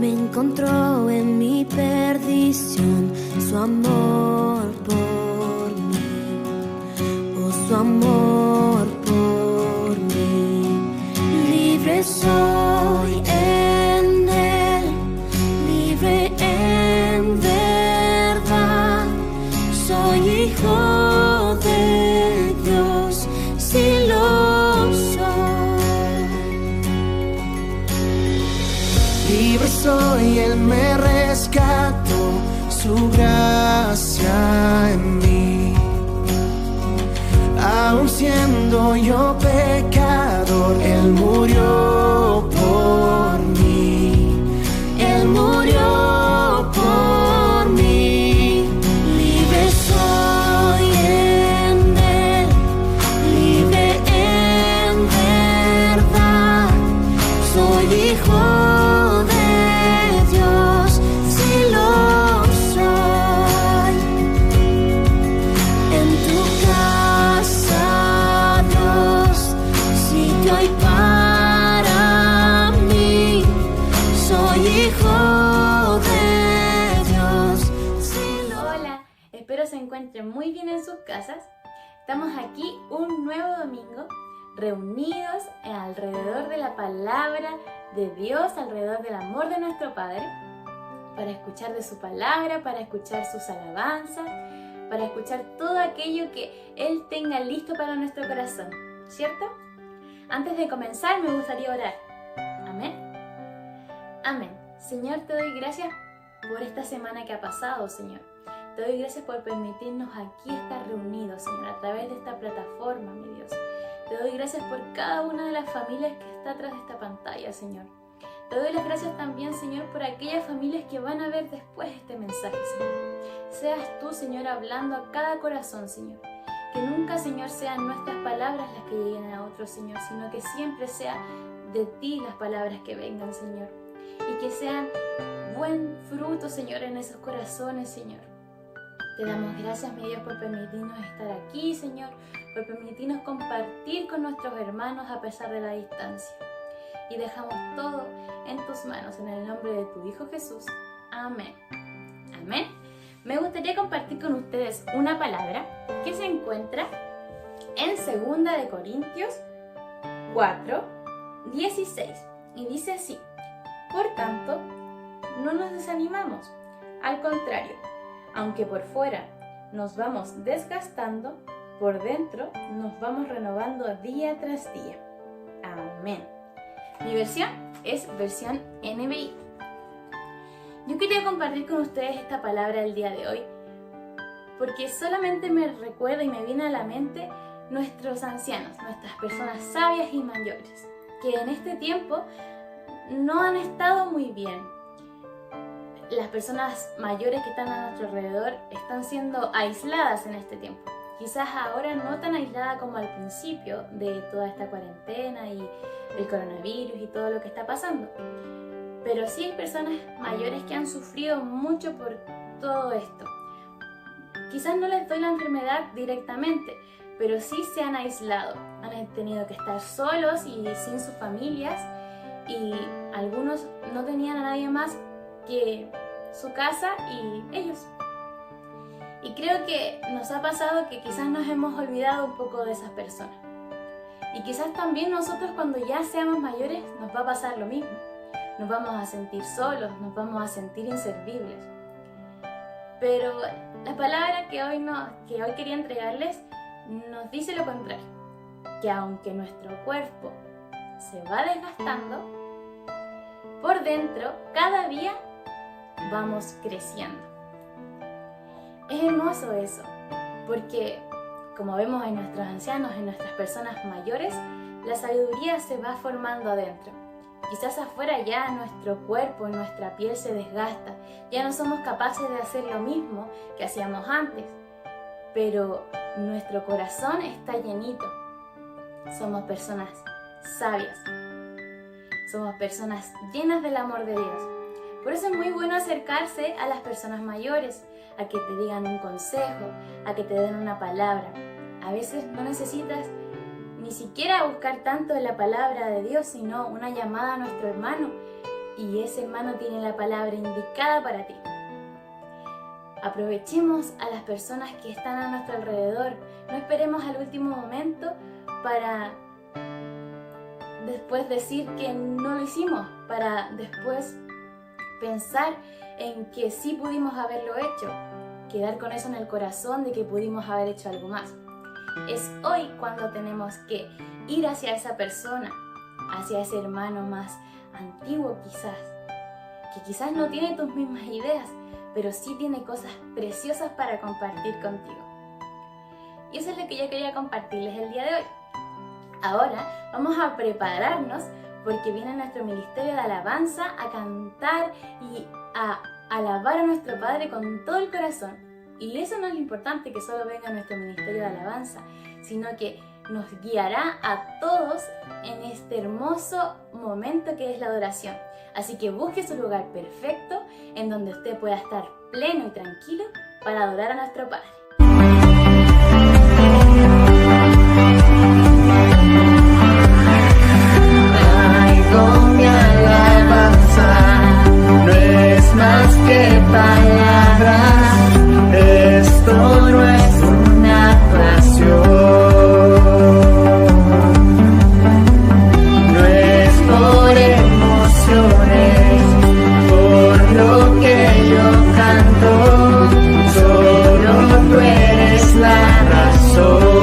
Me encontró en mi perdición su amor por mí, oh su amor por mí. Libre soy en él, libre en verdad. Soy hijo de Dios, si lo soy. Libre soy, Él me rescató, su gracia en mí. Aun siendo yo pecador, Él murió por mí. Él murió por mí. Libre soy en Él, libre en verdad. Soy hijo de Dios, si lo soy. En tu casa, Dios, sitio hay para mí. Soy hijo de Dios, si lo Hola, espero se encuentren muy bien en sus casas. Estamos aquí un nuevo domingo, reunidos alrededor de la palabra de Dios, alrededor del amor de nuestro Padre, para escuchar de su palabra, para escuchar sus alabanzas, para escuchar todo aquello que Él tenga listo para nuestro corazón, ¿cierto? Antes de comenzar me gustaría orar. Amén. Amén. Señor, te doy gracias por esta semana que ha pasado, Señor. Te doy gracias por permitirnos aquí estar reunidos, Señor, a través de esta plataforma, mi Dios. Te doy gracias por cada una de las familias que está atrás de esta pantalla, Señor. Te doy las gracias también, Señor, por aquellas familias que van a ver después este mensaje, Señor. Seas tú, Señor, hablando a cada corazón, Señor. Que nunca, Señor, sean nuestras palabras las que lleguen a otros, Señor, sino que siempre sea de ti las palabras que vengan, Señor. Y que sean buen fruto, Señor, en esos corazones, Señor. Te damos gracias, mi Dios, por permitirnos estar aquí, Señor, por permitirnos compartir con nuestros hermanos a pesar de la distancia. Y dejamos todo en tus manos, en el nombre de tu Hijo Jesús. Amén. Amén. Me gustaría compartir con ustedes una palabra que se encuentra en 2 de Corintios 4, 16. Y dice así: por tanto, no nos desanimamos. Al contrario, aunque por fuera nos vamos desgastando, por dentro nos vamos renovando día tras día. Amén. Mi versión es versión NBI. Yo quería compartir con ustedes esta palabra el día de hoy porque solamente me recuerda y me viene a la mente nuestros ancianos, nuestras personas sabias y mayores, que en este tiempo no han estado muy bien. Las personas mayores que están a nuestro alrededor están siendo aisladas en este tiempo. Quizás ahora no tan aislada como al principio de toda esta cuarentena y el coronavirus y todo lo que está pasando. Pero sí hay personas mayores que han sufrido mucho por todo esto. Quizás no les doy la enfermedad directamente, pero sí se han aislado. Han tenido que estar solos y sin sus familias, y algunos no tenían a nadie más que su casa y ellos. Y creo que nos ha pasado que quizás nos hemos olvidado un poco de esas personas. Y quizás también nosotros, cuando ya seamos mayores, nos va a pasar lo mismo. Nos vamos a sentir solos, nos vamos a sentir inservibles. Pero la palabra que hoy quería entregarles nos dice lo contrario, que aunque nuestro cuerpo se va desgastando, por dentro cada día vamos creciendo. Es hermoso eso, porque como vemos en nuestros ancianos, en nuestras personas mayores, la sabiduría se va formando adentro. Quizás afuera ya nuestro cuerpo, nuestra piel se desgasta, ya no somos capaces de hacer lo mismo que hacíamos antes, pero nuestro corazón está llenito. Somos personas sabias, somos personas llenas del amor de Dios. Por eso es muy bueno acercarse a las personas mayores, a que te digan un consejo, a que te den una palabra. A veces no necesitas ni siquiera buscar tanto en la palabra de Dios, sino una llamada a nuestro hermano y ese hermano tiene la palabra indicada para ti. Aprovechemos a las personas que están a nuestro alrededor. No esperemos al último momento para después decir que no lo hicimos, para después pensar en que sí pudimos haberlo hecho, quedar con eso en el corazón de que pudimos haber hecho algo más. Es hoy cuando tenemos que ir hacia esa persona, hacia ese hermano más antiguo que quizás no tiene tus mismas ideas, pero sí tiene cosas preciosas para compartir contigo. Y eso es lo que yo quería compartirles el día de hoy. Ahora vamos a prepararnos porque viene nuestro ministerio de alabanza a cantar y a alabar a nuestro Padre con todo el corazón. Y eso no es lo importante, que solo venga nuestro ministerio de alabanza, sino que nos guiará a todos en este hermoso momento que es la adoración. Así que busque su lugar perfecto en donde usted pueda estar pleno y tranquilo para adorar a nuestro Padre. Con mi alabanza no es más que palabras, esto no es una actuación, no es por emociones, por lo que yo canto, solo tú eres la razón.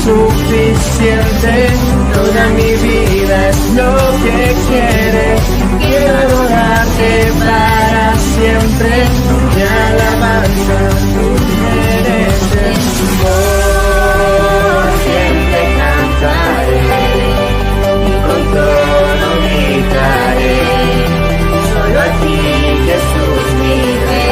Suficiente, toda mi vida es lo que quieres. Quiero adorarte para siempre. Mi alabanza tú mereces. Por siempre cantaré y con todo gritaré. Solo a ti, Jesús, mi Rey.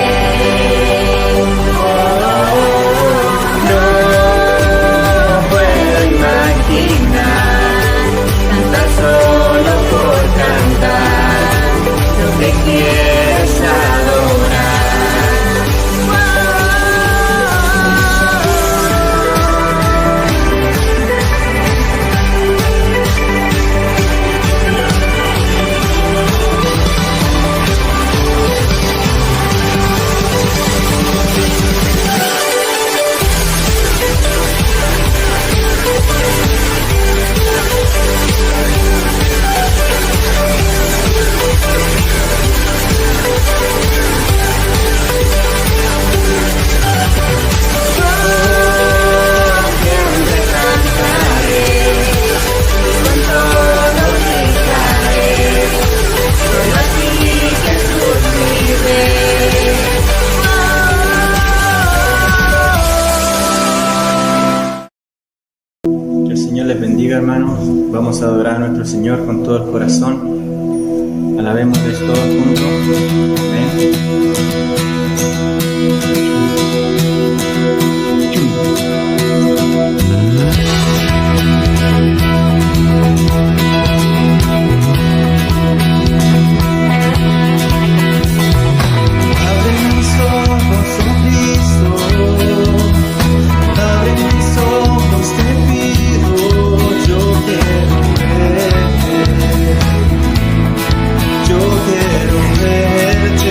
Cantar solo por cantar, lo que quieres adorar. Les bendiga, hermanos. Vamos a adorar a nuestro Señor con todo el corazón. Alabémosles todos juntos. Amén. Yo quiero verte.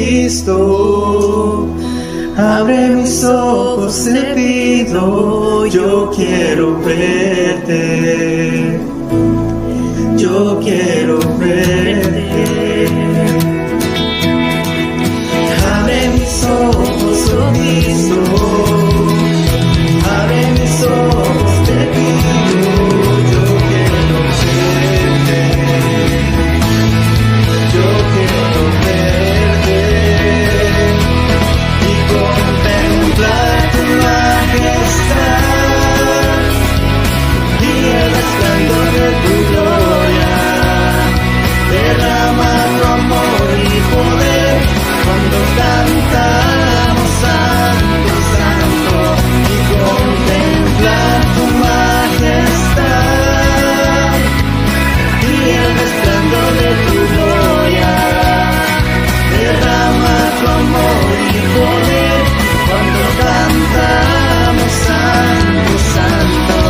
Cristo. Abre mis ojos, te pido, yo quiero verte. Yo quiero verte. Abre mis ojos, oh Cristo. Abre mis ojos, te pido, yo quiero verte. Yo quiero verte y contemplar tu majestad y el resplandor de tu gloria. Derrama tu amor y poder cuando cantamos santo, santo, y contemplar tu majestad y el resplandor de tu gloria. Derrama tu amor y poder cuando cantamos santo, santo.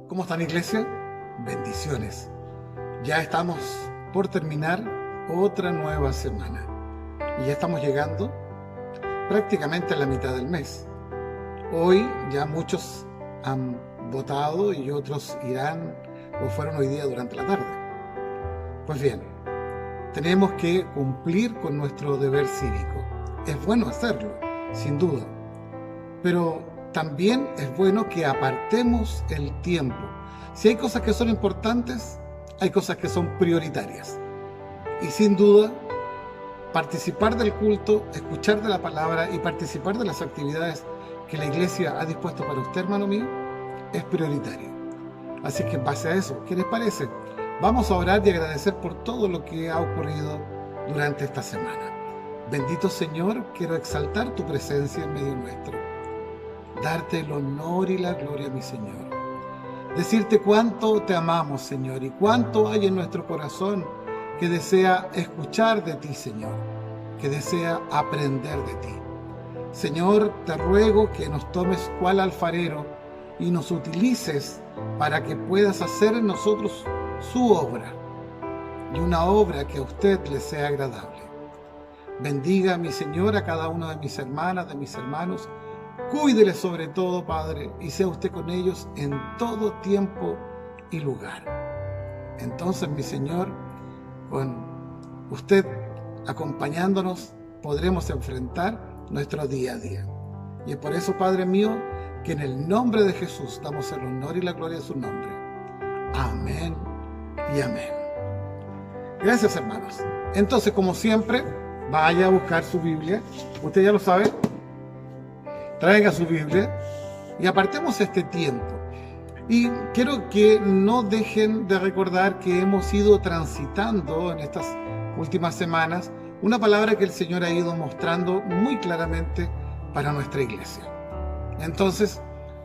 ¿Cómo están, iglesia? Bendiciones. Ya estamos por terminar otra nueva semana y ya estamos llegando prácticamente a la mitad del mes. Hoy ya muchos han votado y otros irán o fueron hoy día durante la tarde. Pues bien, tenemos que cumplir con nuestro deber cívico. Es bueno hacerlo, sin duda, pero también es bueno que apartemos el tiempo. Si hay cosas que son importantes, hay cosas que son prioritarias. Y sin duda, participar del culto, escuchar de la palabra y participar de las actividades que la iglesia ha dispuesto para usted, hermano mío, es prioritario. Así que en base a eso, ¿qué les parece? Vamos a orar y agradecer por todo lo que ha ocurrido durante esta semana. Bendito Señor, quiero exaltar tu presencia en medio nuestro. Darte el honor y la gloria, mi Señor. Decirte cuánto te amamos, Señor, y cuánto hay en nuestro corazón que desea escuchar de ti, Señor, que desea aprender de ti. Señor, te ruego que nos tomes cual alfarero y nos utilices para que puedas hacer en nosotros su obra, y una obra que a usted le sea agradable. Bendiga, mi Señor, a cada una de mis hermanas, de mis hermanos. Cuídele sobre todo, Padre, y sea usted con ellos en todo tiempo y lugar. Entonces, mi Señor, con usted acompañándonos, podremos enfrentar nuestro día a día. Y es por eso, Padre mío, que en el nombre de Jesús damos el honor y la gloria de su nombre. Amén y amén. Gracias, hermanos. Entonces, como siempre, vaya a buscar su Biblia. Usted ya lo sabe. Traiga su Biblia y apartemos este tiempo. Y quiero que no dejen de recordar que hemos ido transitando en estas últimas semanas una palabra que el Señor ha ido mostrando muy claramente para nuestra iglesia. Entonces,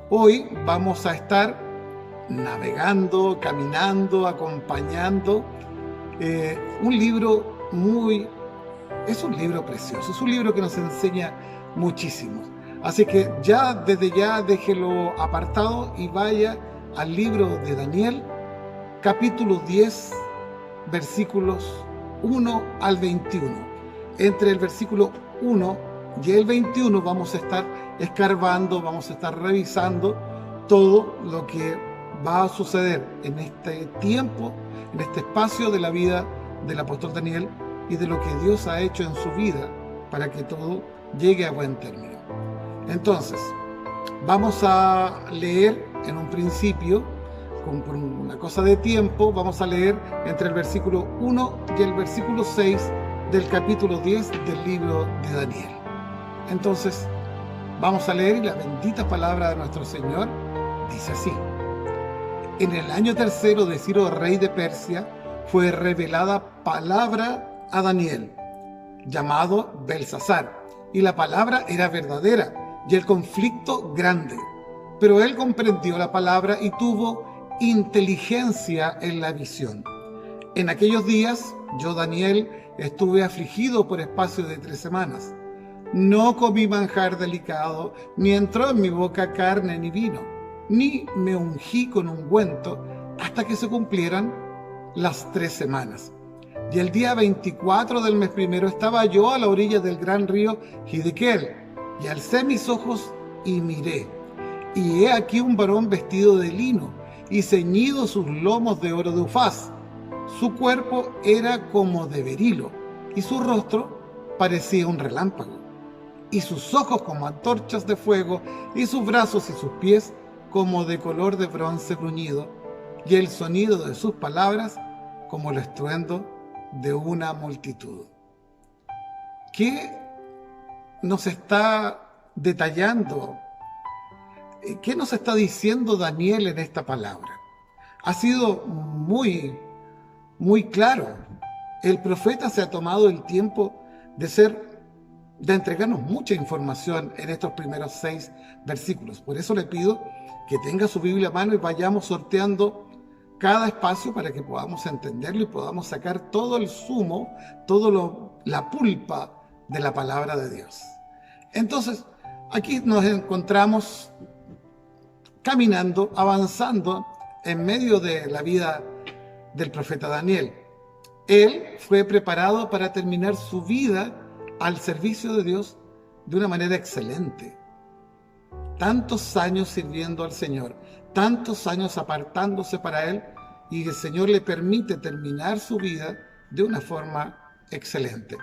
hoy vamos a estar navegando, caminando, acompañando un libro es un libro precioso, es un libro que nos enseña muchísimo. Así que ya, desde ya, déjelo apartado y vaya al libro de Daniel, capítulo 10, versículos 1 al 21. Entre el versículo 1 y el 21 vamos a estar escarbando, vamos a estar revisando todo lo que va a suceder en este tiempo, en este espacio de la vida del apóstol Daniel y de lo que Dios ha hecho en su vida para que todo llegue a buen término. Entonces, vamos a leer en un principio, por una cosa de tiempo, vamos a leer entre el versículo 1 y el versículo 6 del capítulo 10 del libro de Daniel. Entonces, vamos a leer y la bendita palabra de nuestro Señor dice así. En el año tercero de Ciro, rey de Persia, fue revelada palabra a Daniel, llamado Belsasar, y la palabra era verdadera, y el conflicto grande. Pero él comprendió la palabra y tuvo inteligencia en la visión. En aquellos días, yo, Daniel, estuve afligido por espacio de 3 semanas. No comí manjar delicado, ni entró en mi boca carne ni vino, ni me ungí con ungüento hasta que se cumplieran las 3 semanas. Y el día 24 del mes primero estaba yo a la orilla del gran río Hiddekel, y alcé mis ojos y miré. Y he aquí un varón vestido de lino, y ceñido sus lomos de oro de Ufaz. Su cuerpo era como de berilo, y su rostro parecía un relámpago, y sus ojos como antorchas de fuego, y sus brazos y sus pies como de color de bronce bruñido, y el sonido de sus palabras como el estruendo de una multitud. ¿Qué nos está detallando? ¿Qué nos está diciendo Daniel en esta palabra? Ha sido muy claro. El profeta se ha tomado el tiempo de entregarnos mucha información en estos primeros 6 versículos. Por eso le pido que tenga su Biblia a mano y vayamos sorteando cada espacio para que podamos entenderlo y podamos sacar todo el zumo, la pulpa de la palabra de Dios. Entonces, aquí nos encontramos caminando, avanzando en medio de la vida del profeta Daniel. Él fue preparado para terminar su vida al servicio de Dios de una manera excelente. Tantos años sirviendo al Señor, tantos años apartándose para Él, y el Señor le permite terminar su vida de una forma excelente.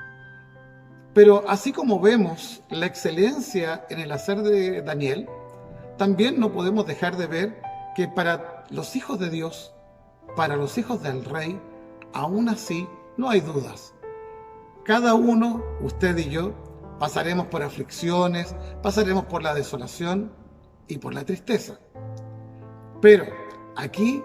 Pero así como vemos la excelencia en el hacer de Daniel, también no podemos dejar de ver que para los hijos de Dios, para los hijos del Rey, aún así no hay dudas. Cada uno, usted y yo, pasaremos por aflicciones, pasaremos por la desolación y por la tristeza. Pero aquí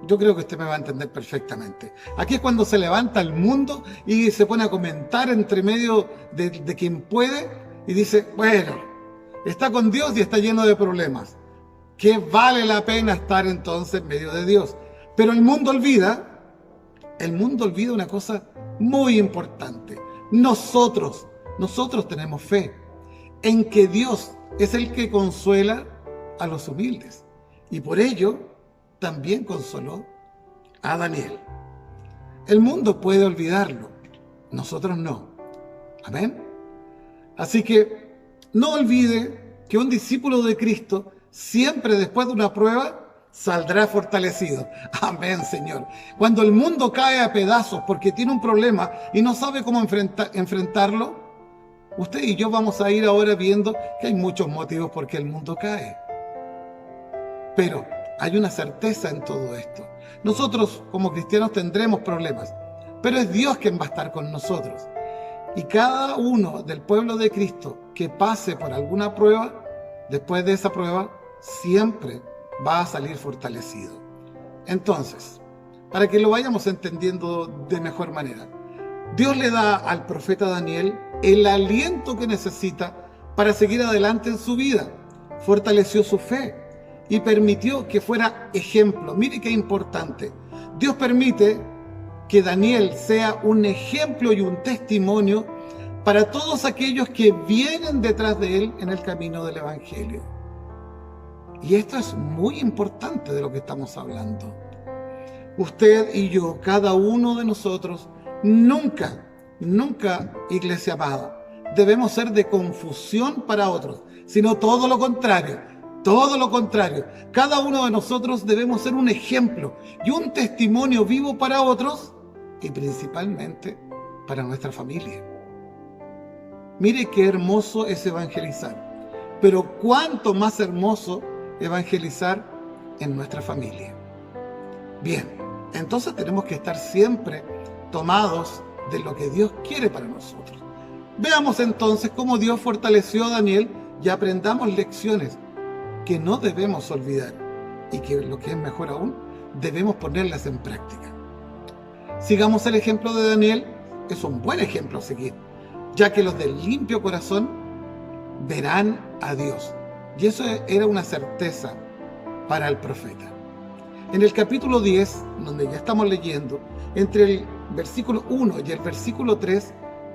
yo creo que usted me va a entender perfectamente. Aquí es cuando se levanta el mundo y se pone a comentar entre medio de quien puede y dice, bueno, está con Dios y está lleno de problemas. ¿Qué vale la pena estar entonces en medio de Dios? Pero el mundo olvida una cosa muy importante. Nosotros tenemos fe en que Dios es el que consuela a los humildes. Y por ello también consoló a Daniel. El mundo puede olvidarlo, nosotros no. Amén. Así que no olvide que un discípulo de Cristo siempre después de una prueba saldrá fortalecido. Amén, Señor. Cuando el mundo cae a pedazos porque tiene un problema y no sabe cómo enfrentarlo, usted y yo vamos a ir ahora viendo que hay muchos motivos por qué el mundo cae. Pero hay una certeza en todo esto. Nosotros como cristianos tendremos problemas, pero es Dios quien va a estar con nosotros. Y cada uno del pueblo de Cristo que pase por alguna prueba, después de esa prueba, siempre va a salir fortalecido. Entonces, para que lo vayamos entendiendo de mejor manera, Dios le da al profeta Daniel el aliento que necesita para seguir adelante en su vida. Fortaleció su fe y permitió que fuera ejemplo. Mire qué importante. Dios permite que Daniel sea un ejemplo y un testimonio para todos aquellos que vienen detrás de él en el camino del Evangelio. Y esto es muy importante de lo que estamos hablando. Usted y yo, cada uno de nosotros, nunca, iglesia amada, debemos ser de confusión para otros, sino todo lo contrario. Todo lo contrario. Cada uno de nosotros debemos ser un ejemplo y un testimonio vivo para otros y principalmente para nuestra familia. Mire qué hermoso es evangelizar, pero cuánto más hermoso evangelizar en nuestra familia. Bien, entonces tenemos que estar siempre tomados de lo que Dios quiere para nosotros. Veamos entonces cómo Dios fortaleció a Daniel y aprendamos lecciones que no debemos olvidar y que, lo que es mejor aún, debemos ponerlas en práctica. Sigamos el ejemplo de Daniel. Es un buen ejemplo a seguir, ya que los del limpio corazón verán a Dios. Y eso era una certeza para el profeta. En el capítulo 10, donde ya estamos leyendo, entre el versículo 1 y el versículo 3,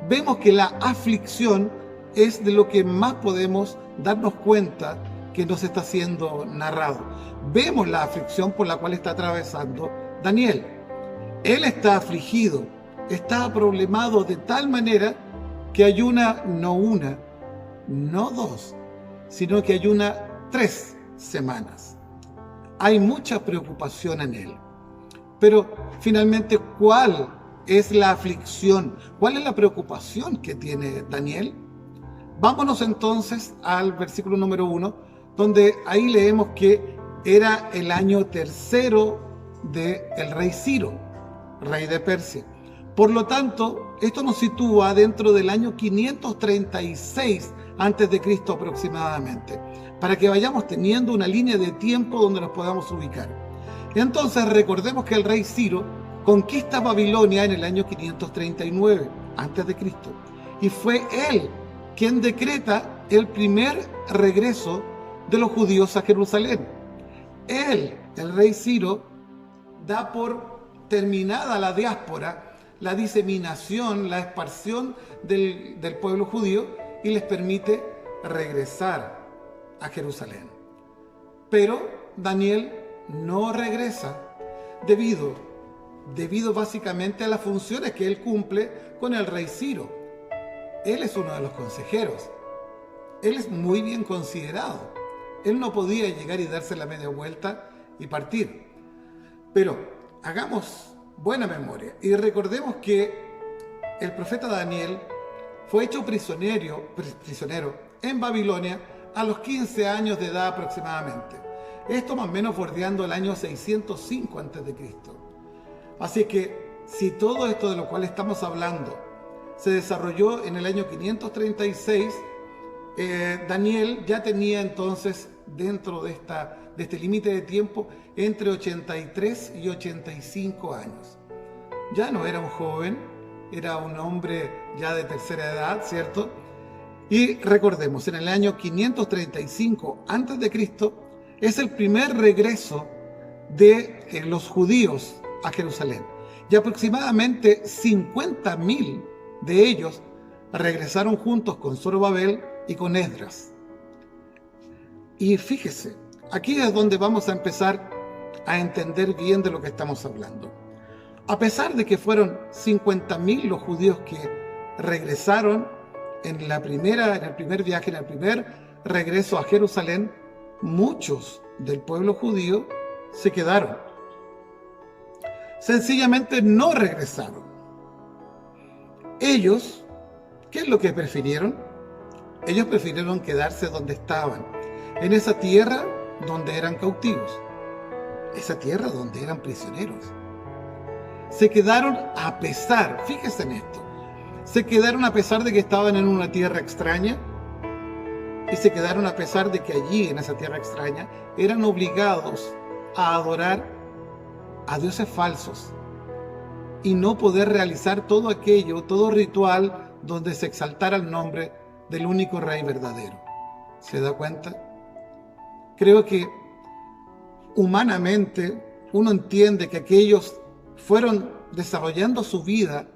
vemos que la aflicción es de lo que más podemos darnos cuenta que nos está siendo narrado. Vemos la aflicción por la cual está atravesando Daniel. Él está afligido, está problemado de tal manera que ayuna no 2, sino que ayuna 3 semanas. Hay mucha preocupación en él. Pero finalmente, ¿cuál es la aflicción? ¿Cuál es la preocupación que tiene Daniel? Vámonos entonces al versículo número 1, donde ahí leemos que era el año 3 del rey Ciro, rey de Persia. Por lo tanto, esto nos sitúa dentro del año 536 a.C. aproximadamente, para que vayamos teniendo una línea de tiempo donde nos podamos ubicar. Entonces recordemos que el rey Ciro conquista Babilonia en el año 539 a.C. y fue él quien decreta el primer regreso de los judíos a Jerusalén. Él, el rey Ciro, da por terminada la diáspora, la diseminación, la expansión del pueblo judío y les permite regresar a Jerusalén. Pero Daniel no regresa debido básicamente a las funciones que él cumple con el rey Ciro. Él es uno de los consejeros. Él es muy bien considerado. Él no podía llegar y darse la media vuelta y partir. Pero hagamos buena memoria y recordemos que el profeta Daniel fue hecho prisionero en Babilonia a los 15 años de edad aproximadamente. Esto más o menos bordeando el año 605 a.C. Así que si todo esto de lo cual estamos hablando se desarrolló en el año 536, Daniel ya tenía entonces dentro de este límite de tiempo entre 83 y 85 años. Ya no era un joven, era un hombre ya de tercera edad, ¿cierto? Y recordemos, en el año 535 a.C. es el primer regreso de los judíos a Jerusalén. Y aproximadamente 50.000 de ellos regresaron juntos con Zorobabel y con Esdras. Y fíjese, aquí es donde vamos a empezar a entender bien de lo que estamos hablando. A pesar de que fueron 50.000 los judíos que regresaron en el primer viaje, en el primer regreso a Jerusalén, muchos del pueblo judío se quedaron. Sencillamente no regresaron. Ellos, ¿qué es lo que prefirieron? Ellos prefirieron quedarse donde estaban, en esa tierra donde eran cautivos, esa tierra donde eran prisioneros. Se quedaron a pesar, fíjense en esto, se quedaron a pesar de que estaban en una tierra extraña y se quedaron a pesar de que allí, en esa tierra extraña, eran obligados a adorar a dioses falsos y no poder realizar todo aquello, todo ritual donde se exaltara el nombre del único rey verdadero. ¿Se da cuenta? Creo que humanamente uno entiende que aquellos fueron desarrollando su vida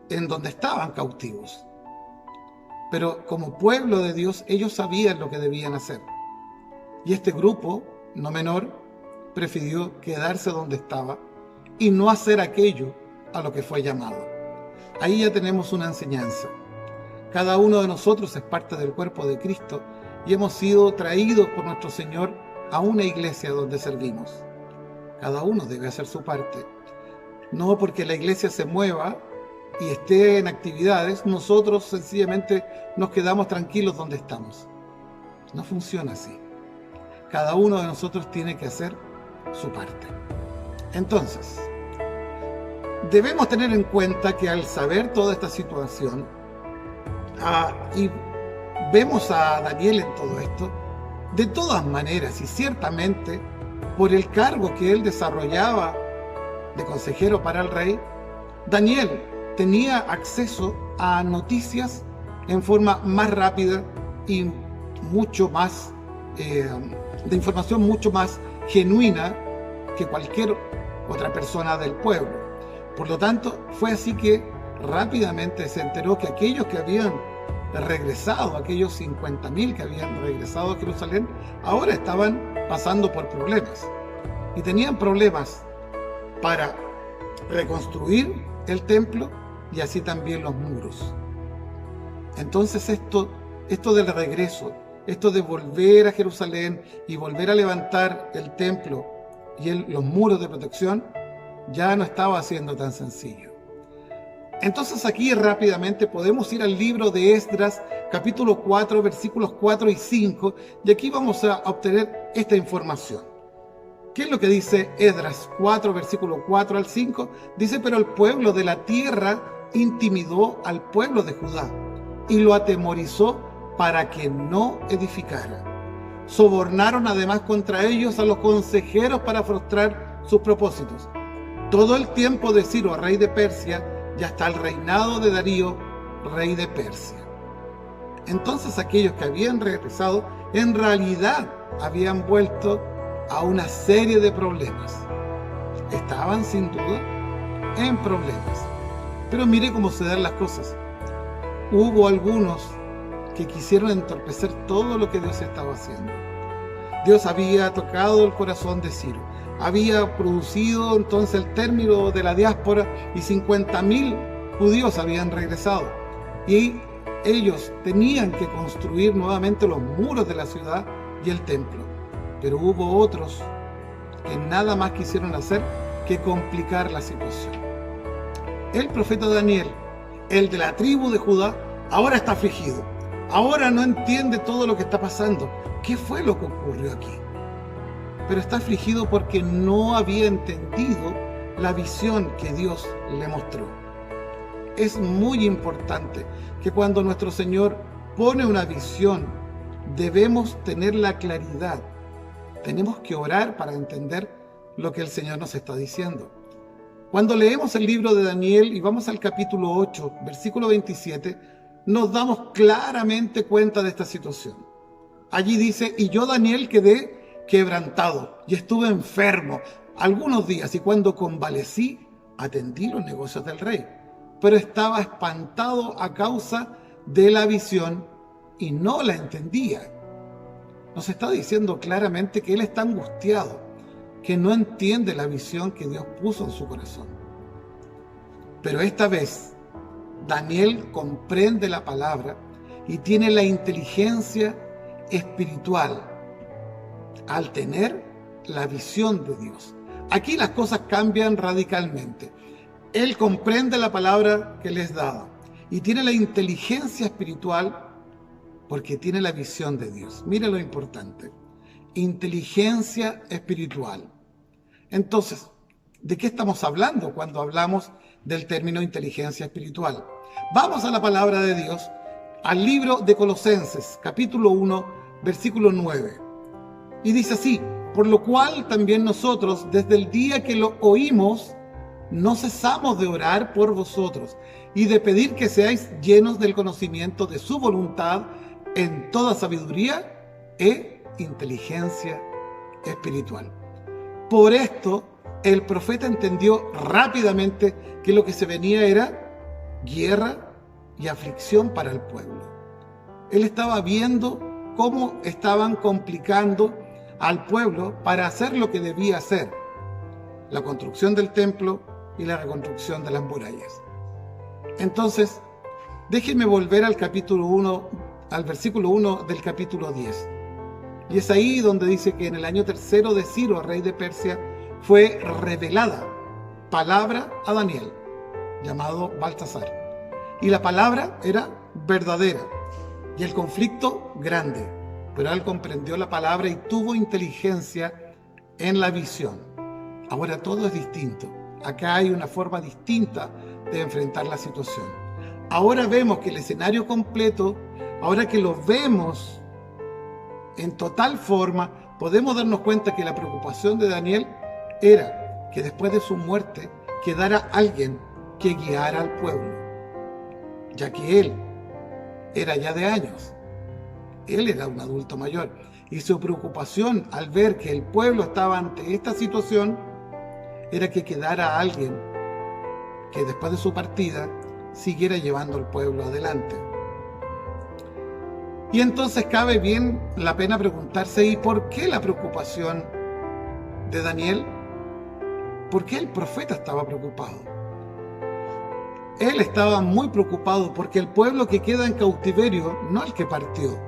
en donde estaban cautivos. Pero como pueblo de Dios, ellos sabían lo que debían hacer. Y este grupo, no menor, prefirió quedarse donde estaba y no hacer aquello a lo que fue llamado. Ahí ya tenemos una enseñanza. Cada uno de nosotros es parte del cuerpo de Cristo y hemos sido traídos por nuestro Señor a una iglesia donde servimos. Cada uno debe hacer su parte. No porque la iglesia se mueva y esté en actividades, nosotros sencillamente nos quedamos tranquilos donde estamos. No funciona así. Cada uno de nosotros tiene que hacer su parte. Entonces, debemos tener en cuenta que al saber toda esta situación, y vemos a Daniel en todo esto, de todas maneras y ciertamente por el cargo que él desarrollaba de consejero para el rey, Daniel tenía acceso a noticias en forma más rápida y mucho más, de información mucho más genuina que cualquier otra persona del pueblo. Por lo tanto, fue así que rápidamente se enteró que aquellos que habían regresado, aquellos 50.000 que habían regresado a Jerusalén, ahora estaban pasando por problemas. Y tenían problemas para reconstruir el templo y así también los muros. Entonces esto del regreso, esto de volver a Jerusalén y volver a levantar el templo y los muros de protección, ya no estaba siendo tan sencillo. Entonces aquí rápidamente podemos ir al libro de Esdras, capítulo 4, versículos 4 y 5, y aquí vamos a obtener esta información. ¿Qué es lo que dice Esdras 4, versículo 4 al 5? Dice: pero el pueblo de la tierra intimidó al pueblo de Judá y lo atemorizó para que no edificara. Sobornaron además contra ellos a los consejeros para frustrar sus propósitos. Todo el tiempo de Ciro, rey de Persia, y hasta el reinado de Darío, rey de Persia. Entonces aquellos que habían regresado, en realidad habían vuelto a una serie de problemas. Estaban sin duda en problemas. Pero mire cómo se dan las cosas. Hubo algunos que quisieron entorpecer todo lo que Dios estaba haciendo. Dios había tocado el corazón de Ciro. Había producido entonces el término de la diáspora y 50.000 judíos habían regresado. Y ellos tenían que construir nuevamente los muros de la ciudad y el templo. Pero hubo otros que nada más quisieron hacer que complicar la situación. El profeta Daniel, el de la tribu de Judá, ahora está afligido. Ahora no entiende todo lo que está pasando. ¿Qué fue lo que ocurrió aquí? Pero está afligido porque no había entendido la visión que Dios le mostró. Es muy importante que cuando nuestro Señor pone una visión, debemos tener la claridad. Tenemos que orar para entender lo que el Señor nos está diciendo. Cuando leemos el libro de Daniel y vamos al capítulo 8, versículo 27, nos damos claramente cuenta de esta situación. Allí dice: y yo, Daniel, quedé quebrantado y estuve enfermo algunos días, y cuando convalecí, atendí los negocios del rey, pero estaba espantado a causa de la visión y no la entendía. Nos está diciendo claramente que él está angustiado, que no entiende la visión que Dios puso en su corazón. Pero esta vez Daniel comprende la palabra y tiene la inteligencia espiritual al tener la visión de Dios. Aquí las cosas cambian radicalmente. Él comprende la palabra que les daba y tiene la inteligencia espiritual porque tiene la visión de Dios. Mire lo importante: inteligencia espiritual. Entonces, ¿de qué estamos hablando cuando hablamos del término inteligencia espiritual? Vamos a la palabra de Dios, al libro de Colosenses, capítulo 1, versículo 9. Y dice así: por lo cual también nosotros, desde el día que lo oímos, no cesamos de orar por vosotros y de pedir que seáis llenos del conocimiento de su voluntad en toda sabiduría e inteligencia espiritual. Por esto, el profeta entendió rápidamente que lo que se venía era guerra y aflicción para el pueblo. Él estaba viendo cómo estaban complicando al pueblo para hacer lo que debía hacer: la construcción del templo y la reconstrucción de las murallas. Entonces, déjenme volver al capítulo 1, al versículo 1 del capítulo 10. Y es ahí donde dice que en el año tercero de Ciro, rey de Persia, fue revelada palabra a Daniel, llamado Baltasar. Y la palabra era verdadera y el conflicto grande. Pero él comprendió la palabra y tuvo inteligencia en la visión. Ahora todo es distinto. Acá hay una forma distinta de enfrentar la situación. Ahora vemos que el escenario completo, ahora que lo vemos en total forma, podemos darnos cuenta que la preocupación de Daniel era que después de su muerte quedara alguien que guiara al pueblo, ya que él era ya de años. Él era un adulto mayor y su preocupación al ver que el pueblo estaba ante esta situación era que quedara alguien que después de su partida siguiera llevando al pueblo adelante. Y entonces cabe bien la pena preguntarse, ¿y por qué la preocupación de Daniel? ¿Por qué el profeta estaba preocupado? Él estaba muy preocupado porque el pueblo que queda en cautiverio, no el que partió,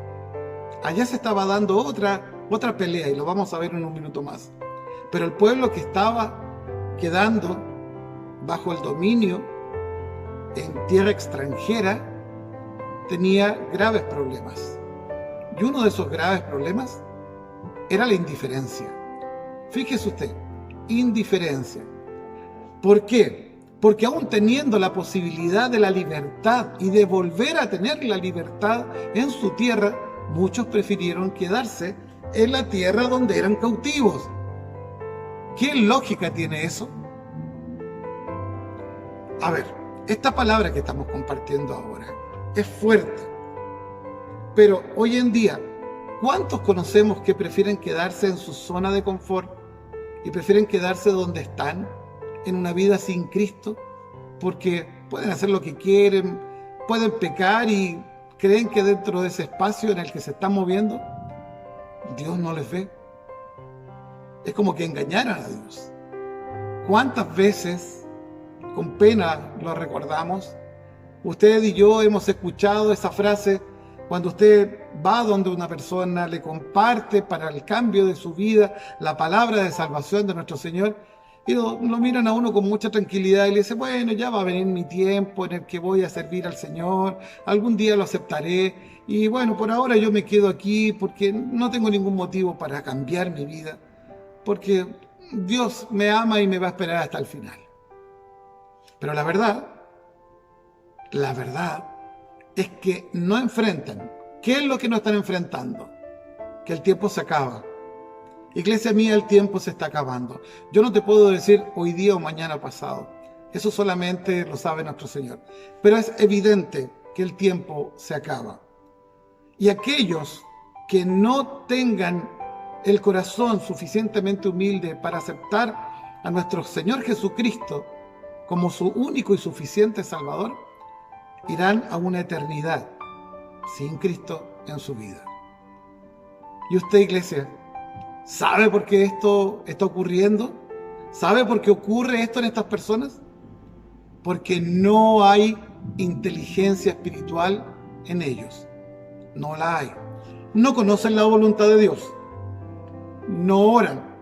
allá se estaba dando otra pelea, y lo vamos a ver en un minuto más. Pero el pueblo que estaba quedando bajo el dominio en tierra extranjera tenía graves problemas. Y uno de esos graves problemas era la indiferencia. Fíjese usted, indiferencia. ¿Por qué? Porque aún teniendo la posibilidad de la libertad y de volver a tener la libertad en su tierra, muchos prefirieron quedarse en la tierra donde eran cautivos. ¿Qué lógica tiene eso? A ver, esta palabra que estamos compartiendo ahora es fuerte, pero hoy en día, ¿cuántos conocemos que prefieren quedarse en su zona de confort y prefieren quedarse donde están, en una vida sin Cristo? Porque pueden hacer lo que quieren, pueden pecar y creen que dentro de ese espacio en el que se están moviendo, Dios no les ve. Es como que engañaran a Dios. ¿Cuántas veces, con pena lo recordamos, usted y yo hemos escuchado esa frase cuando usted va donde una persona, le comparte para el cambio de su vida la palabra de salvación de nuestro Señor, y lo miran a uno con mucha tranquilidad y le dice, bueno, ya va a venir mi tiempo en el que voy a servir al Señor, algún día lo aceptaré, y bueno, por ahora yo me quedo aquí porque no tengo ningún motivo para cambiar mi vida, porque Dios me ama y me va a esperar hasta el final. Pero la verdad es que no enfrentan. ¿Qué es lo que no están enfrentando? Que el tiempo se acaba. Iglesia mía, el tiempo se está acabando. Yo no te puedo decir hoy día o mañana pasado. Eso solamente lo sabe nuestro Señor. Pero es evidente que el tiempo se acaba. Y aquellos que no tengan el corazón suficientemente humilde para aceptar a nuestro Señor Jesucristo como su único y suficiente Salvador, irán a una eternidad sin Cristo en su vida. ¿Y usted, iglesia, sabe por qué esto está ocurriendo? ¿Sabe por qué ocurre esto en estas personas? Porque no hay inteligencia espiritual en ellos. No la hay. No conocen la voluntad de Dios. No oran.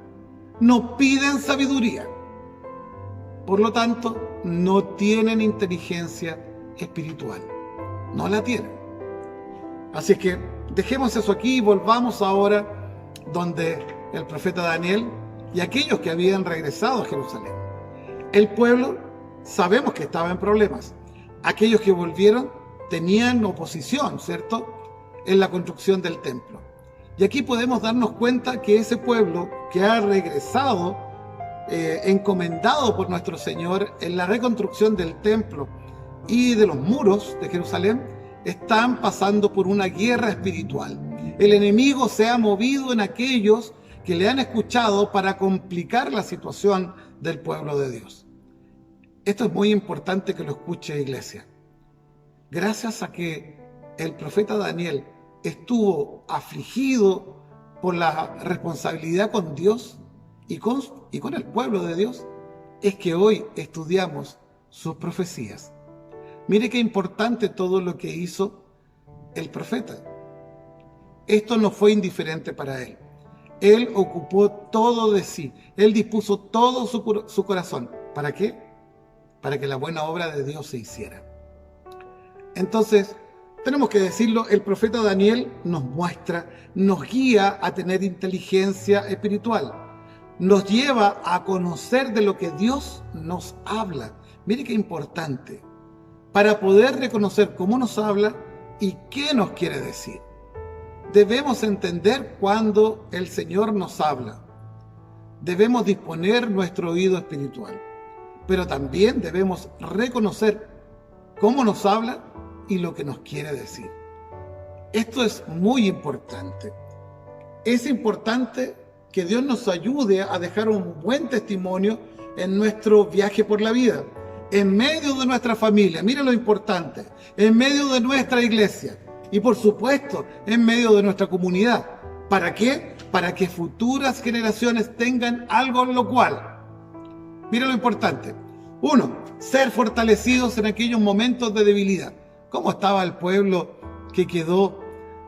No piden sabiduría. Por lo tanto, no tienen inteligencia espiritual. No la tienen. Así es que dejemos eso aquí y volvamos ahora donde el profeta Daniel y aquellos que habían regresado a Jerusalén. El pueblo sabemos que estaba en problemas. Aquellos que volvieron tenían oposición, ¿cierto?, en la construcción del templo. Y aquí podemos darnos cuenta que ese pueblo que ha regresado, encomendado por nuestro Señor en la reconstrucción del templo y de los muros de Jerusalén, están pasando por una guerra espiritual. El enemigo se ha movido en aquellos que le han escuchado para complicar la situación del pueblo de Dios. Esto es muy importante que lo escuche, iglesia. Gracias a que el profeta Daniel estuvo afligido por la responsabilidad con Dios y con el pueblo de Dios, es que hoy estudiamos sus profecías. Mire qué importante todo lo que hizo el profeta. Esto no fue indiferente para él. Él ocupó todo de sí. Él dispuso todo su corazón. ¿Para qué? Para que la buena obra de Dios se hiciera. Entonces, tenemos que decirlo, el profeta Daniel nos muestra, nos guía a tener inteligencia espiritual. Nos lleva a conocer de lo que Dios nos habla. Mire qué importante. Para poder reconocer cómo nos habla y qué nos quiere decir. Debemos entender cuando el Señor nos habla. Debemos disponer nuestro oído espiritual. Pero también debemos reconocer cómo nos habla y lo que nos quiere decir. Esto es muy importante. Es importante que Dios nos ayude a dejar un buen testimonio en nuestro viaje por la vida, en medio de nuestra familia, mira lo importante, en medio de nuestra iglesia y por supuesto en medio de nuestra comunidad. ¿Para qué? Para que futuras generaciones tengan algo en lo cual, mira lo importante, 1, ser fortalecidos en aquellos momentos de debilidad. ¿Cómo estaba el pueblo que quedó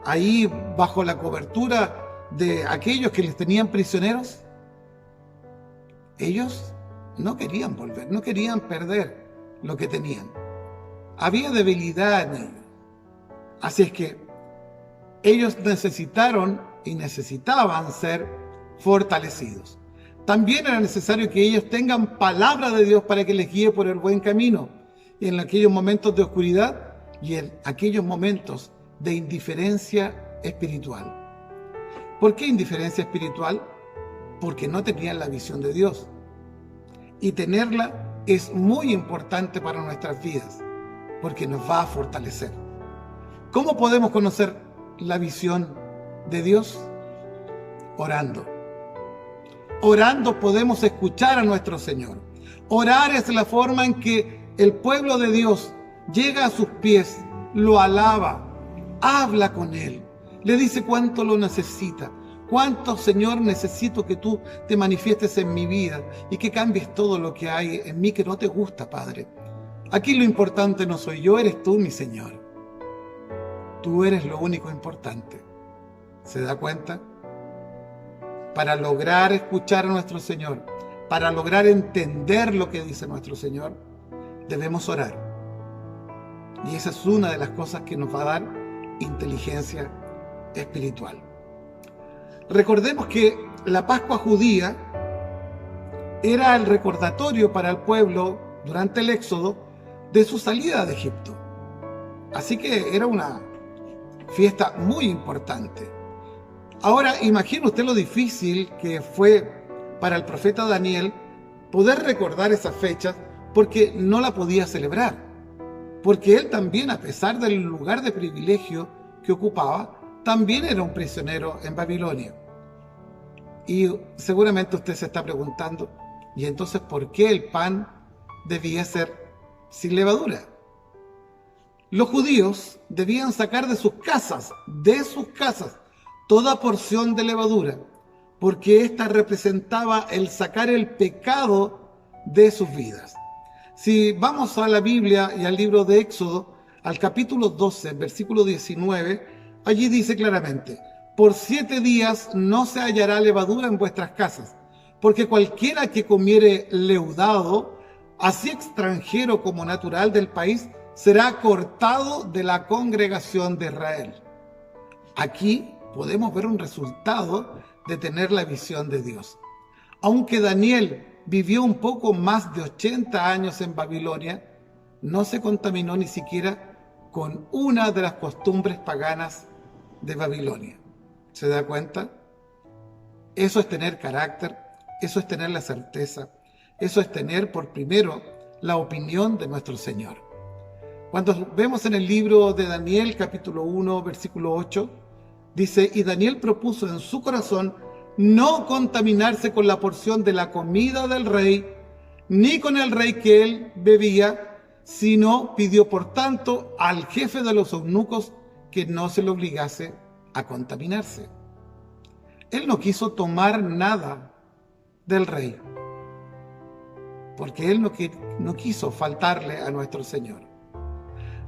ahí bajo la cobertura de aquellos que les tenían prisioneros? Ellos no querían volver, no querían perder lo que tenían. Había debilidad en ellos. Así es que ellos necesitaron y necesitaban ser fortalecidos. También era necesario que ellos tengan palabra de Dios para que les guíe por el buen camino. Y en aquellos momentos de oscuridad y en aquellos momentos de indiferencia espiritual. ¿Por qué indiferencia espiritual? Porque no tenían la visión de Dios. Y tenerla es muy importante para nuestras vidas, porque nos va a fortalecer. ¿Cómo podemos conocer la visión de Dios? Orando. Orando podemos escuchar a nuestro Señor. Orar es la forma en que el pueblo de Dios llega a sus pies, lo alaba, habla con Él, le dice cuánto lo necesita. Cuánto, Señor, necesito que tú te manifiestes en mi vida y que cambies todo lo que hay en mí que no te gusta, Padre. Aquí lo importante no soy yo, eres tú, mi Señor. Tú eres lo único importante. ¿Se da cuenta? Para lograr escuchar a nuestro Señor, para lograr entender lo que dice nuestro Señor, debemos orar. Y esa es una de las cosas que nos va a dar inteligencia espiritual. Recordemos que la Pascua judía era el recordatorio para el pueblo durante el Éxodo de su salida de Egipto. Así que era una fiesta muy importante. Ahora, imagine usted lo difícil que fue para el profeta Daniel poder recordar esas fechas porque no la podía celebrar. Porque él también, a pesar del lugar de privilegio que ocupaba, también era un prisionero en Babilonia. Y seguramente usted se está preguntando, ¿y entonces por qué el pan debía ser sin levadura? Los judíos debían sacar de sus casas, toda porción de levadura, porque ésta representaba el sacar el pecado de sus vidas. Si vamos a la Biblia y al libro de Éxodo, al capítulo 12, versículo 19, allí dice claramente: por 7 días no se hallará levadura en vuestras casas, porque cualquiera que comiere leudado, así extranjero como natural del país, será cortado de la congregación de Israel. Aquí podemos ver un resultado de tener la visión de Dios. Aunque Daniel vivió un poco más de 80 años en Babilonia, no se contaminó ni siquiera con una de las costumbres paganas de Babilonia. ¿Se da cuenta? Eso es tener carácter, eso es tener la certeza, eso es tener por primero la opinión de nuestro Señor. Cuando vemos en el libro de Daniel, capítulo 1, versículo 8, dice: y Daniel propuso en su corazón no contaminarse con la porción de la comida del rey, ni con el rey que él bebía, sino pidió por tanto al jefe de los eunucos que no se le obligase a contaminarse. Él no quiso tomar nada del rey, porque él no quiso faltarle a nuestro Señor.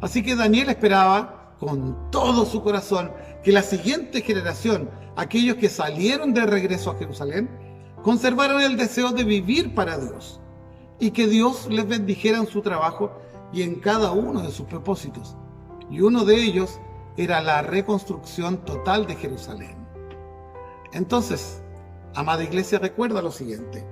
Así que Daniel esperaba con todo su corazón que la siguiente generación, aquellos que salieron de regreso a Jerusalén, conservaran el deseo de vivir para Dios y que Dios les bendijera en su trabajo y en cada uno de sus propósitos. Y uno de ellos era la reconstrucción total de Jerusalén. Entonces, amada iglesia, recuerda lo siguiente: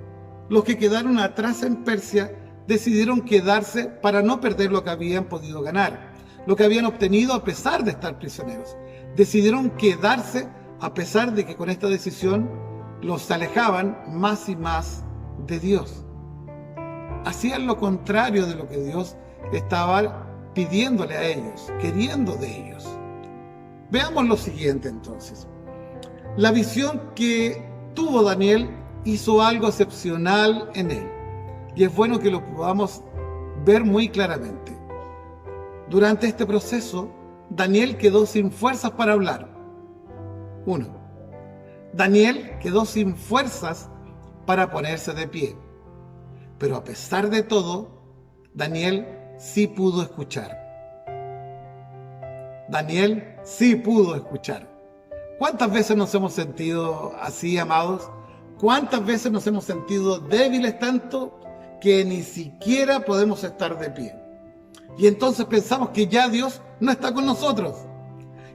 los que quedaron atrás en Persia decidieron quedarse para no perder lo que habían podido ganar, lo que habían obtenido a pesar de estar prisioneros. Decidieron quedarse a pesar de que con esta decisión los alejaban más y más de Dios. Hacían lo contrario de lo que Dios estaba pidiéndole a ellos, queriendo de ellos. Veamos lo siguiente entonces. La visión que tuvo Daniel hizo algo excepcional en él. y es bueno que lo podamos ver muy claramente. Durante este proceso, Daniel quedó sin fuerzas para hablar. 1. Daniel quedó sin fuerzas para ponerse de pie. Pero a pesar de todo, Daniel sí pudo escuchar. Daniel sí pudo escuchar. ¿Cuántas veces nos hemos sentido así, amados? ¿Cuántas veces nos hemos sentido débiles tanto que ni siquiera podemos estar de pie? Y entonces pensamos que ya Dios no está con nosotros,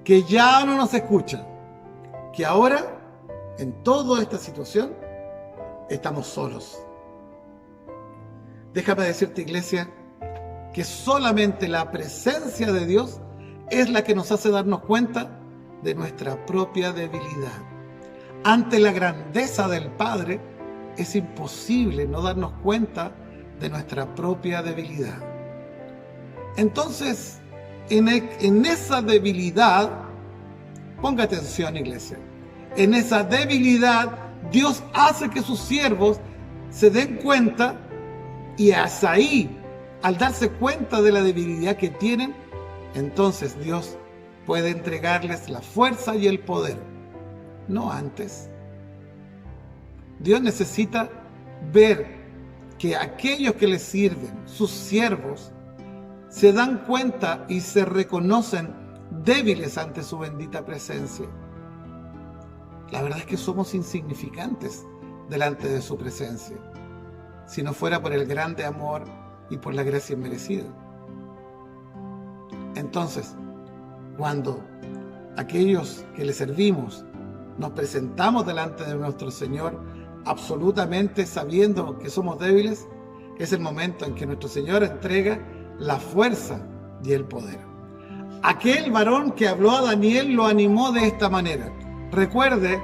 que ya no nos escucha, que ahora, en toda esta situación, estamos solos. Déjame decirte, iglesia, que solamente la presencia de Dios es la que nos hace darnos cuenta de nuestra propia debilidad. Ante la grandeza del Padre, es imposible no darnos cuenta de nuestra propia debilidad. Entonces, en esa debilidad, ponga atención, iglesia, en esa debilidad, Dios hace que sus siervos se den cuenta, y hasta ahí, al darse cuenta de la debilidad que tienen, entonces Dios puede entregarles la fuerza y el poder, no antes. Dios necesita ver que aquellos que le sirven, sus siervos, se dan cuenta y se reconocen débiles ante su bendita presencia. La verdad es que somos insignificantes delante de su presencia, si no fuera por el grande amor y por la gracia inmerecida. Entonces, cuando aquellos que le servimos nos presentamos delante de nuestro Señor, absolutamente sabiendo que somos débiles, es el momento en que nuestro Señor entrega la fuerza y el poder. Aquel varón que habló a Daniel lo animó de esta manera. Recuerde,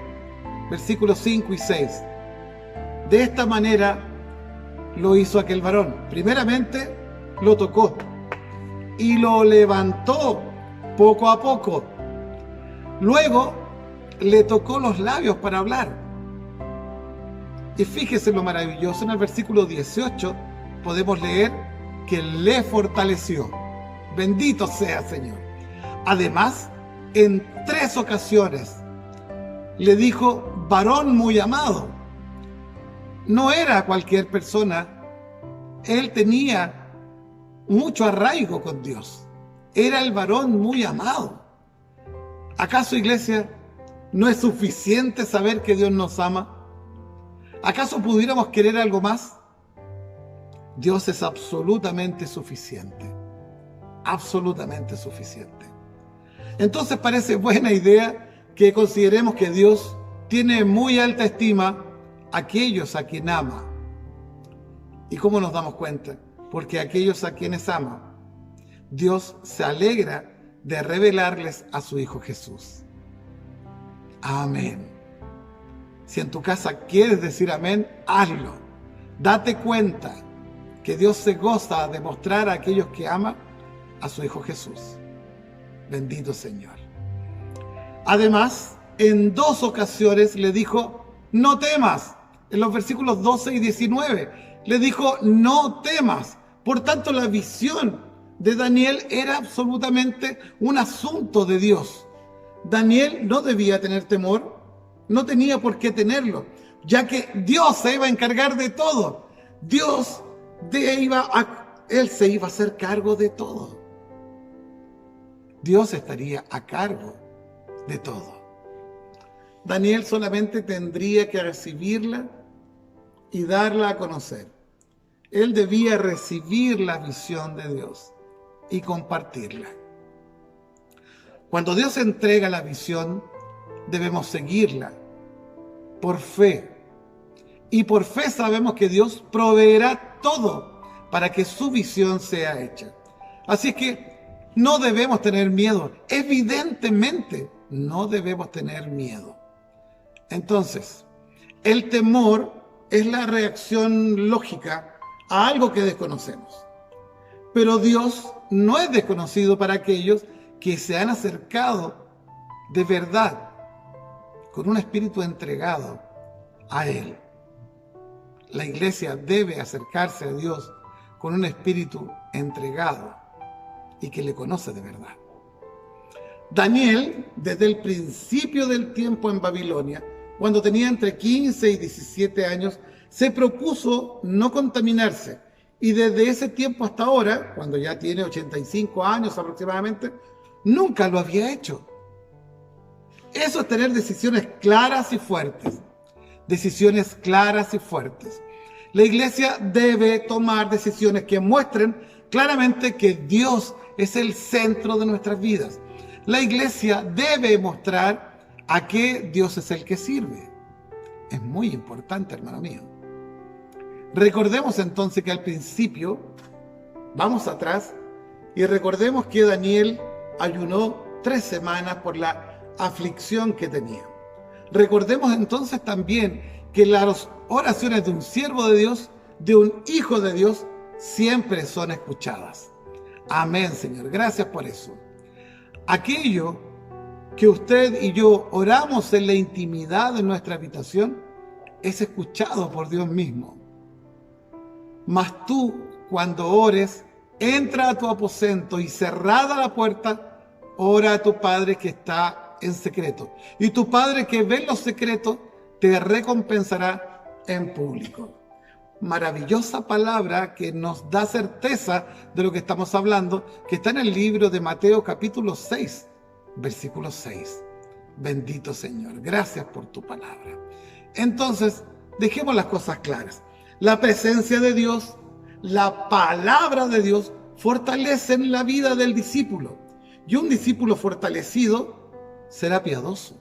versículos 5 y 6. De esta manera lo hizo aquel varón. Primeramente, lo tocó y lo levantó poco a poco. Luego, le tocó los labios para hablar. Y fíjese lo maravilloso, en el versículo 18 podemos leer que le fortaleció. Bendito sea, Señor. Además, en 3 ocasiones le dijo, varón muy amado. No era cualquier persona. Él tenía mucho arraigo con Dios. Era el varón muy amado. ¿Acaso, iglesia, no es suficiente saber que Dios nos ama? ¿Acaso pudiéramos querer algo más? Dios es absolutamente suficiente. Absolutamente suficiente. Entonces parece buena idea que consideremos que Dios tiene muy alta estima a aquellos a quien ama. ¿Y cómo nos damos cuenta? Porque aquellos a quienes ama, Dios se alegra de revelarles a su Hijo Jesús. Amén. Si en tu casa quieres decir amén, hazlo. Date cuenta que Dios se goza de mostrar a aquellos que ama a su Hijo Jesús. Bendito Señor. Además, en 2 ocasiones le dijo, no temas. En los versículos 12 y 19 le dijo, no temas. Por tanto, la visión de Daniel era absolutamente un asunto de Dios. Daniel no debía tener temor, no tenía por qué tenerlo, ya que Dios se iba a encargar de todo. Él se iba a hacer cargo de todo. Dios estaría a cargo de todo. Daniel solamente tendría que recibirla y darla a conocer. Él debía recibir la visión de Dios y compartirla. Cuando Dios entrega la visión, debemos seguirla por fe. Y por fe sabemos que Dios proveerá todo para que su visión sea hecha. Así que no debemos tener miedo. Evidentemente, no debemos tener miedo. Entonces, el temor es la reacción lógica a algo que desconocemos. Pero Dios no es desconocido para aquellos que se han acercado de verdad, con un espíritu entregado a Él. La iglesia debe acercarse a Dios con un espíritu entregado y que le conoce de verdad. Daniel, desde el principio del tiempo en Babilonia, cuando tenía entre 15 y 17 años, se propuso no contaminarse. Y desde ese tiempo hasta ahora, cuando ya tiene 85 años aproximadamente, nunca lo había hecho. Eso es tener decisiones claras y fuertes. Decisiones claras y fuertes. La iglesia debe tomar decisiones que muestren claramente que Dios es el centro de nuestras vidas. La iglesia debe mostrar a qué Dios es el que sirve. Es muy importante, hermano mío. Recordemos entonces que al principio, vamos atrás, y recordemos que Daniel ayunó 3 semanas por la aflicción que tenía. Recordemos entonces también que las oraciones de un siervo de Dios, de un hijo de Dios, siempre son escuchadas. Amén, Señor. Gracias por eso. Aquello que usted y yo oramos en la intimidad de nuestra habitación es escuchado por Dios mismo. Mas tú, cuando ores, entra a tu aposento y cerrada la puerta, ora a tu Padre que está en secreto. Y tu Padre que ve en los secretos te recompensará en público. Maravillosa palabra que nos da certeza de lo que estamos hablando, que está en el libro de Mateo capítulo 6, versículo 6. Bendito Señor, gracias por tu palabra. Entonces, dejemos las cosas claras. La presencia de Dios, la palabra de Dios, fortalecen la vida del discípulo. Y un discípulo fortalecido será piadoso.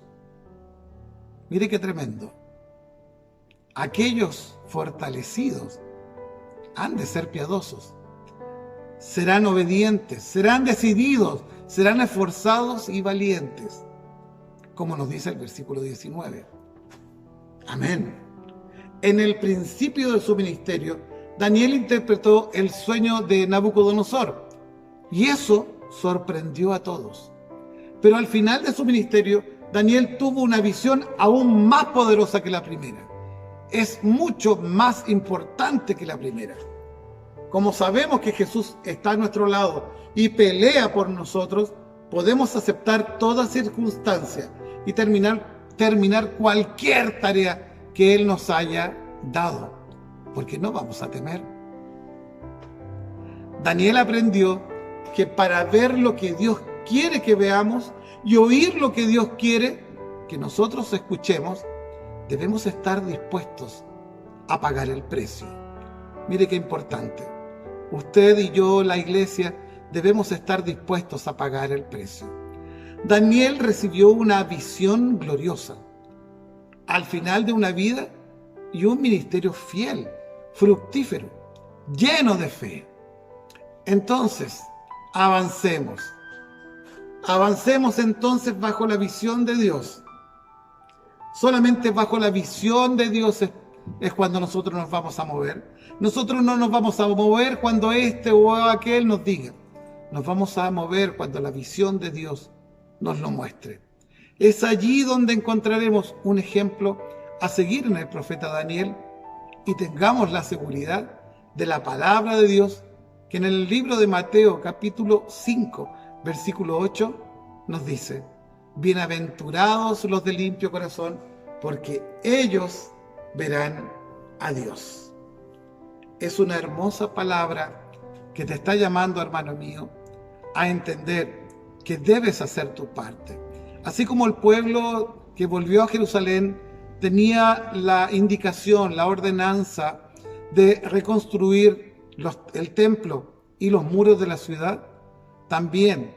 Mire qué tremendo. Aquellos fortalecidos han de ser piadosos. Serán obedientes, serán decididos, serán esforzados y valientes. Como nos dice el versículo 19. Amén. En el principio de su ministerio, Daniel interpretó el sueño de Nabucodonosor. Y eso sorprendió a todos. Pero al final de su ministerio, Daniel tuvo una visión aún más poderosa que la primera. Es mucho más importante que la primera. Como sabemos que Jesús está a nuestro lado y pelea por nosotros, podemos aceptar toda circunstancia y terminar cualquier tarea que Él nos haya dado, porque no vamos a temer. Daniel aprendió que para ver lo que Dios quiere que veamos y oír lo que Dios quiere que nosotros escuchemos, debemos estar dispuestos a pagar el precio. Mire qué importante. Usted y yo, la iglesia, debemos estar dispuestos a pagar el precio. Daniel recibió una visión gloriosa al final de una vida y un ministerio fiel, fructífero, lleno de fe. Entonces, avancemos. Avancemos entonces bajo la visión de Dios. Solamente bajo la visión de Dios es cuando nosotros nos vamos a mover. Nosotros no nos vamos a mover cuando este o aquel nos diga. Nos vamos a mover cuando la visión de Dios nos lo muestre. Es allí donde encontraremos un ejemplo a seguir en el profeta Daniel y tengamos la seguridad de la palabra de Dios que en el libro de Mateo capítulo 5 versículo 8 nos dice: bienaventurados los de limpio corazón, porque ellos verán a Dios. Es una hermosa palabra que te está llamando, hermano mío, a entender que debes hacer tu parte. Así como el pueblo que volvió a Jerusalén tenía la indicación, la ordenanza de reconstruir el templo y los muros de la ciudad, también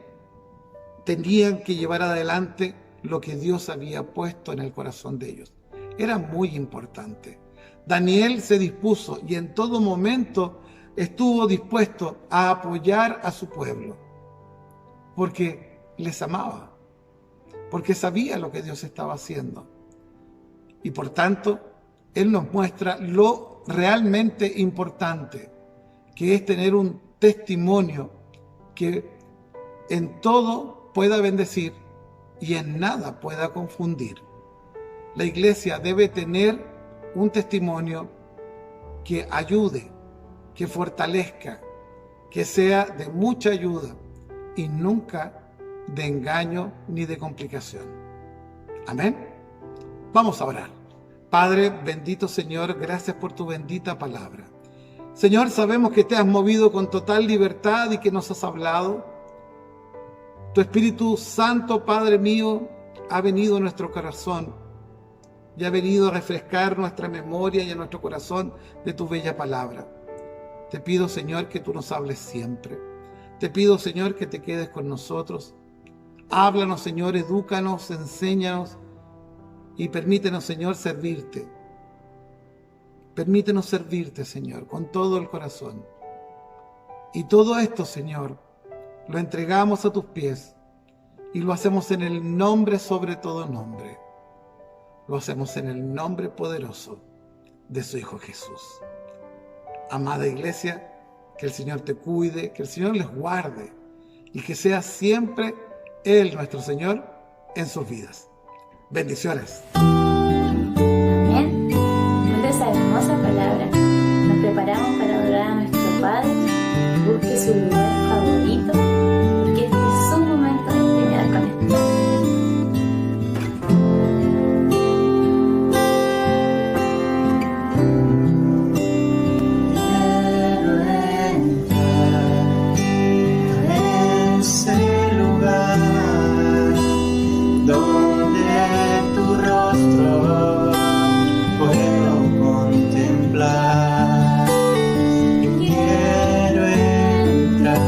tenían que llevar adelante lo que Dios había puesto en el corazón de ellos. Era muy importante. Daniel se dispuso y en todo momento estuvo dispuesto a apoyar a su pueblo, porque les amaba, porque sabía lo que Dios estaba haciendo. Y por tanto, Él nos muestra lo realmente importante, que es tener un testimonio que en todo pueda bendecir y en nada pueda confundir. La iglesia debe tener un testimonio que ayude, que fortalezca, que sea de mucha ayuda y nunca de engaño ni de complicación. Amén. Vamos a orar. Padre, bendito Señor, gracias por tu bendita palabra. Señor, sabemos que te has movido con total libertad y que nos has hablado. Tu Espíritu Santo, Padre mío, ha venido a nuestro corazón y ha venido a refrescar nuestra memoria y a nuestro corazón de tu bella palabra. Te pido, Señor, que tú nos hables siempre. Te pido, Señor, que te quedes con nosotros. Háblanos, Señor, edúcanos, enséñanos y permítenos, Señor, servirte. Permítenos servirte, Señor, con todo el corazón. Y todo esto, Señor, lo entregamos a tus pies y lo hacemos en el nombre sobre todo nombre. Lo hacemos en el nombre poderoso de su Hijo Jesús. Amada Iglesia, que el Señor te cuide, que el Señor les guarde y que sea siempre Él, nuestro Señor, en sus vidas. Bendiciones. Amén. Con esa hermosa palabra nos preparamos para adorar a nuestro Padre. Busque su lugar favorito, porque este es su momento de intimidad con Él. Quiero entrar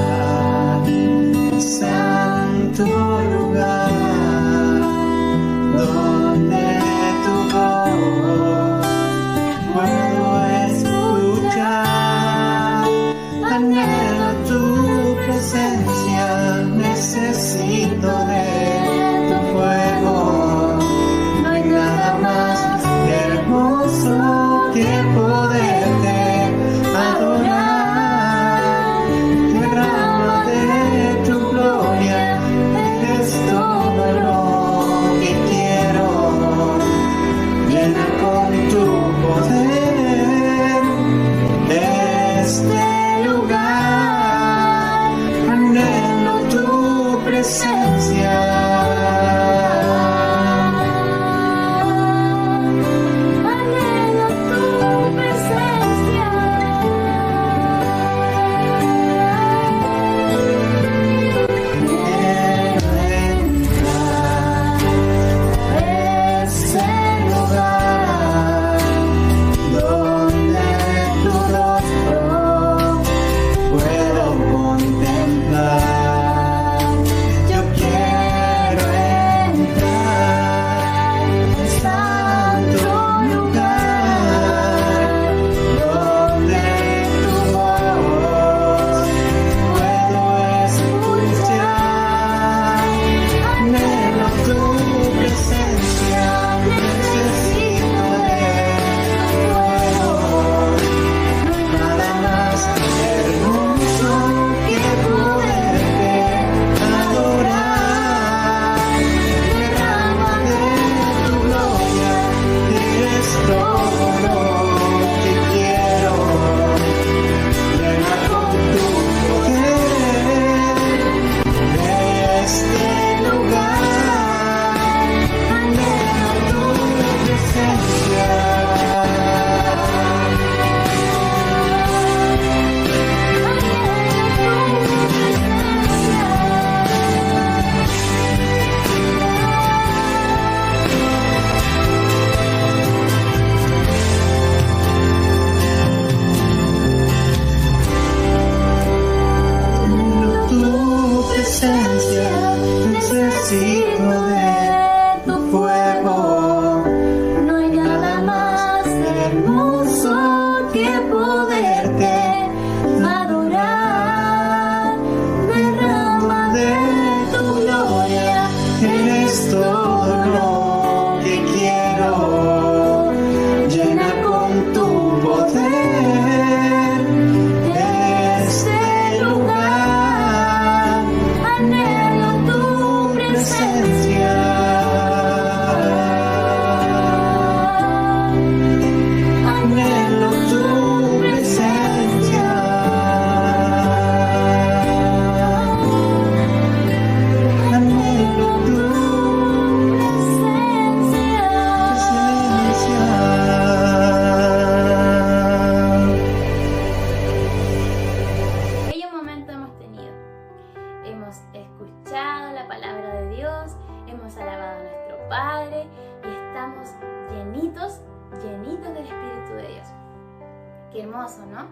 Qué hermoso, ¿no?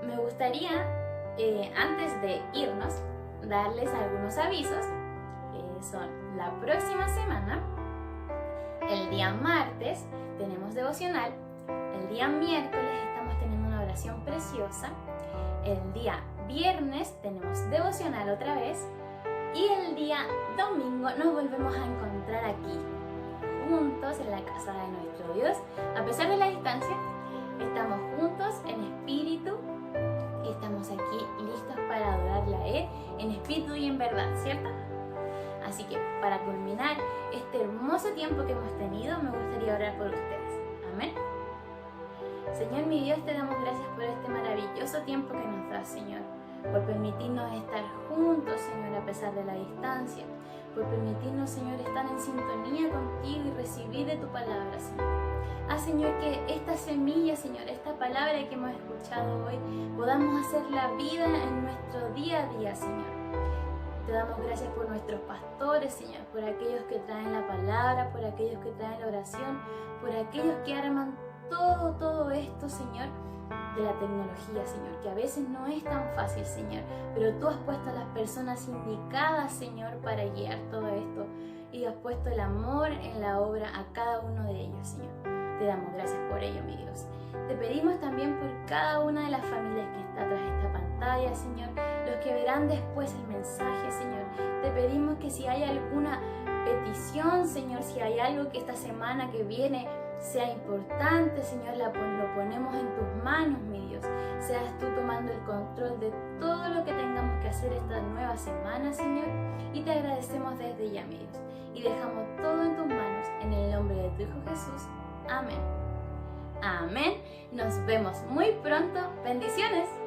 Me gustaría, antes de irnos, darles algunos avisos. Son la próxima semana, el día martes tenemos devocional, el día miércoles estamos teniendo una oración preciosa, el día viernes tenemos devocional otra vez y el día domingo nos volvemos a encontrar aquí, juntos en la casa de nuestro Dios. A pesar de la distancia, estamos juntos en espíritu y estamos aquí listos para adorarle a Él en espíritu y en verdad, ¿cierto? Así que para culminar este hermoso tiempo que hemos tenido, me gustaría orar por ustedes. Amén. Señor mi Dios, te damos gracias por este maravilloso tiempo que nos das, Señor, por permitirnos estar juntos, Señor, a pesar de la distancia, por permitirnos, Señor, estar en sintonía contigo y recibir de tu palabra, Señor. Señor, que esta semilla, Señor, esta palabra que hemos escuchado hoy, podamos hacer la vida en nuestro día a día, Señor. Te damos gracias por nuestros pastores, Señor, por aquellos que traen la palabra, por aquellos que traen la oración, por aquellos que arman todo esto, Señor, de la tecnología, Señor, que a veces no es tan fácil, Señor, pero tú has puesto a las personas indicadas, Señor, para guiar todo esto y has puesto el amor en la obra a cada uno de ellos, Señor. Te damos gracias por ello, mi Dios. Te pedimos también por cada una de las familias que está tras esta pantalla, Señor, los que verán después el mensaje, Señor. Te pedimos que si hay alguna petición, Señor, si hay algo que esta semana que viene sea importante, Señor, lo ponemos en tus manos, mi Dios. Seas tú tomando el control de todo lo que tengamos que hacer esta nueva semana, Señor. Y te agradecemos desde ya, mi Dios. Y dejamos todo en tus manos, en el nombre de tu Hijo Jesús. Amén. Amén. Nos vemos muy pronto. Bendiciones.